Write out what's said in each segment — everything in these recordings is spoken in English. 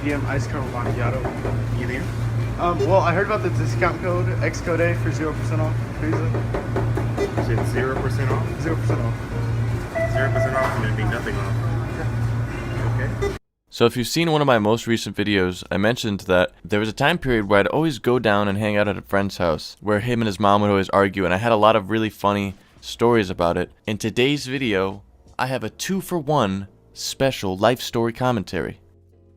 medium iced caramel macchiato. Medium? Well, I heard about the discount code xCodeh for 0% off. Crazy. You said 0% off? 0% off. 0% off and it'd be nothing off. Okay. So if you've seen one of my most recent videos, I mentioned that there was a time period where I'd always go down and hang out at a friend's house, where him and his mom would always argue, and I had a lot of really funny stories about it. In today's video, I have a 2-for-1 special life story commentary.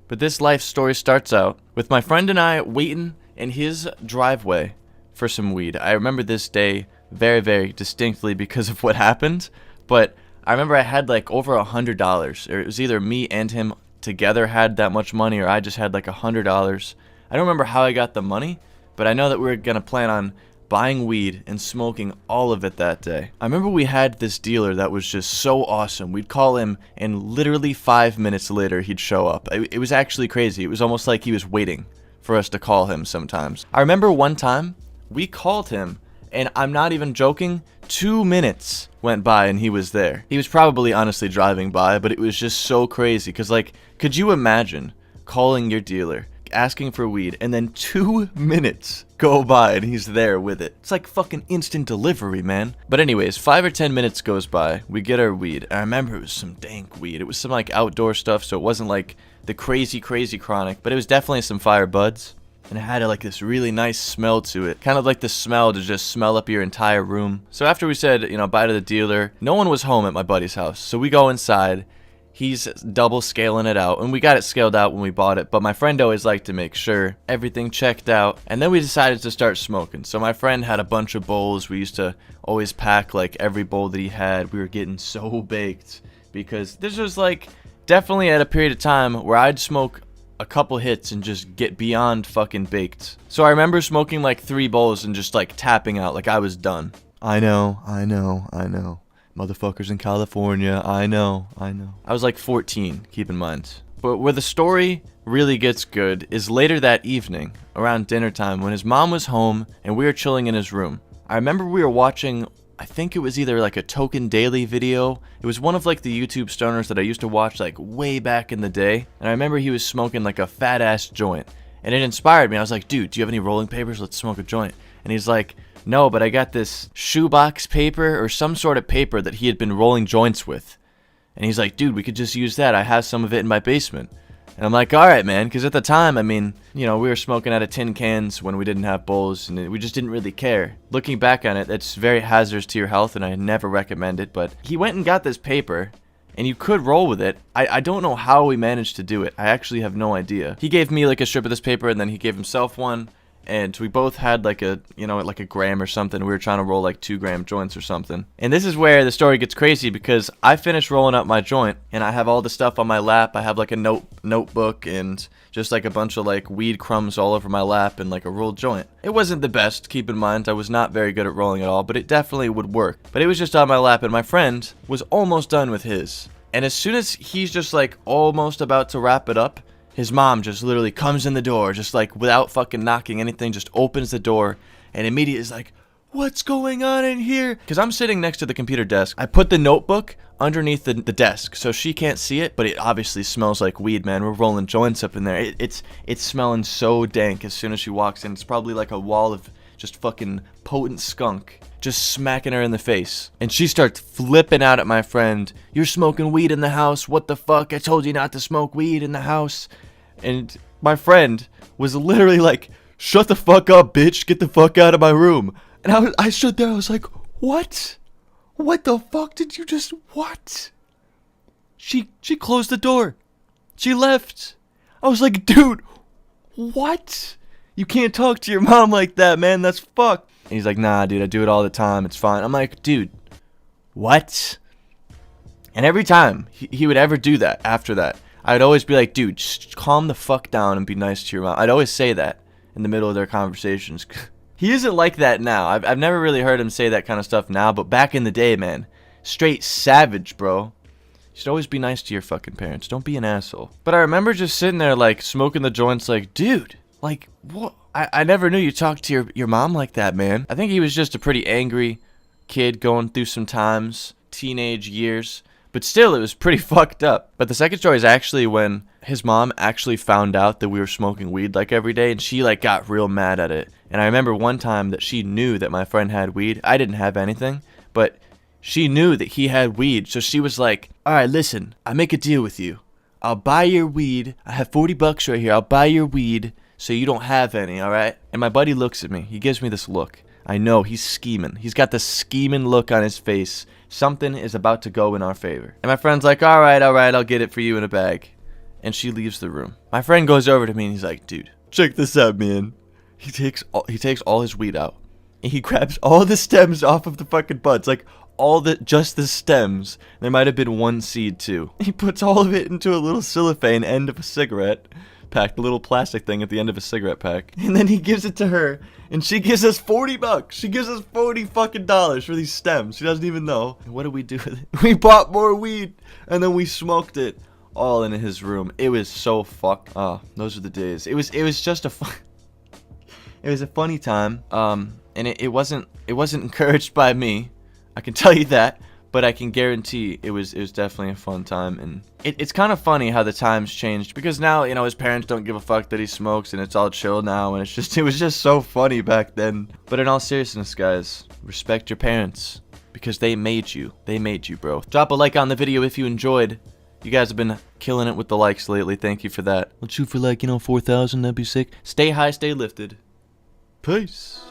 But this life story starts out with my friend and I waiting in his driveway for some weed. I remember this day very, very distinctly because of what happened, but I remember I had like over $100, or it was either me and him together had that much money, or I just had like $100. I don't remember how I got the money, but I know that we were gonna plan on buying weed and smoking all of it that day. I remember we had this dealer that was just so awesome. We'd call him and literally 5 minutes later he'd show up. It was actually crazy. It was almost like he was waiting for us to call him sometimes. I remember one time we called him, and I'm not even joking, 2 minutes went by and he was there. He was probably honestly driving by, but it was just so crazy because, like, could you imagine calling your dealer, asking for weed, and then 2 minutes go by and he's there with it? It's like fucking instant delivery, man. But anyways, 5 or 10 minutes goes by, we get our weed. I remember it was some dank weed. It was some like outdoor stuff, so it wasn't like the crazy chronic, but it was definitely some fire buds. And it had like this really nice smell to it. Kind of like the smell to just smell up your entire room. So after we said, you know, bye to the dealer, no one was home at my buddy's house. So we go inside. He's double scaling it out. And we got it scaled out when we bought it. But my friend always liked to make sure everything checked out. And then we decided to start smoking. So my friend had a bunch of bowls. We used to always pack like every bowl that he had. We were getting so baked. Because this was like definitely at a period of time where I'd smoke a couple hits and just get beyond fucking baked. So I remember smoking like 3 bowls and just like tapping out like I was done. I know. Motherfuckers in California, I know. I was like 14, keep in mind. But where the story really gets good is later that evening, around dinner time, when his mom was home and we were chilling in his room. I remember we were watching, I think it was either like a Token Daily video. It was one of like the YouTube stoners that I used to watch like way back in the day. And I remember he was smoking like a fat ass joint. And it inspired me. I was like, dude, do you have any rolling papers? Let's smoke a joint. And he's like, no, but I got this shoebox paper or some sort of paper that he had been rolling joints with. And he's like, dude, we could just use that. I have some of it in my basement. And I'm like, all right, man, because at the time, I mean, you know, we were smoking out of tin cans when we didn't have bowls, and we just didn't really care. Looking back on it, it's very hazardous to your health, and I never recommend it. But he went and got this paper, and you could roll with it. I don't know how we managed to do it. I actually have no idea. He gave me like a strip of this paper, and then he gave himself one. And we both had like a, you know, like a gram or something. We were trying to roll like 2-gram joints or something. And this is where the story gets crazy because I finished rolling up my joint and I have all the stuff on my lap. I have like a notebook and just like a bunch of like weed crumbs all over my lap and like a rolled joint. It wasn't the best, keep in mind. I was not very good at rolling at all, but it definitely would work. But it was just on my lap and my friend was almost done with his. And as soon as he's just like almost about to wrap it up, his mom just literally comes in the door, just like without fucking knocking anything, just opens the door and immediately is like, what's going on in here? Because I'm sitting next to the computer desk. I put the notebook underneath the desk so she can't see it, but it obviously smells like weed, man. We're rolling joints up in there. It's smelling so dank as soon as she walks in. It's probably like a wall of just fucking potent skunk just smacking her in the face. And she starts flipping out at my friend. You're smoking weed in the house. What the fuck? I told you not to smoke weed in the house. And my friend was literally like, shut the fuck up, bitch. Get the fuck out of my room. And I stood there. I was like, what? What the fuck did you just, what? She closed the door. She left. I was like, dude, what? You can't talk to your mom like that, man. That's fucked. And he's like, nah, dude, I do it all the time. It's fine. I'm like, dude, what? And every time he would ever do that after that, I'd always be like, dude, just calm the fuck down and be nice to your mom. I'd always say that in the middle of their conversations. He isn't like that now. I've never really heard him say that kind of stuff now, but back in the day, man, straight savage, bro. You should always be nice to your fucking parents. Don't be an asshole. But I remember just sitting there, like, smoking the joints, like, dude, like, what? I never knew you talked to your mom like that, man. I think he was just a pretty angry kid going through some times, teenage years. But still, it was pretty fucked up. But the second story is actually when his mom actually found out that we were smoking weed like every day, and she like got real mad at it. And I remember one time that she knew that my friend had weed. I didn't have anything, but she knew that he had weed. So she was like, all right, listen, I make a deal with you. I'll buy your weed. I have $40 right here. I'll buy your weed so you don't have any, all right? And my buddy looks at me. He gives me this look. I know he's scheming. He's got this scheming look on his face. Something is about to go in our favor. And my friend's like, all right, I'll get it for you in a bag. And she leaves the room. My friend goes over to me and he's like, dude, check this out, man. He takes all his weed out. And he grabs all the stems off of the fucking buds. Like, just the stems. There might have been one seed too. He puts all of it into a little cellophane end of a cigarette pack, the little plastic thing at the end of a cigarette pack. And then he gives it to her, and she gives us $40. She gives us $40 fucking dollars for these stems. She doesn't even know. And what did we do with it? We bought more weed, and then we smoked it all in his room. It was so those are the days. It was just a fun. It was a funny time. And it wasn't encouraged by me. I can tell you that. But I can guarantee it was definitely a fun time, and it's kind of funny how the times changed, because now, you know, his parents don't give a fuck that he smokes, and it's all chill now, and it was just so funny back then. But in all seriousness, guys, respect your parents, because they made you, bro. Drop a like on the video if you enjoyed. You guys have been killing it with the likes lately. Thank you for that. Let's shoot for like, 4,000. That'd be sick. Stay high, stay lifted. Peace.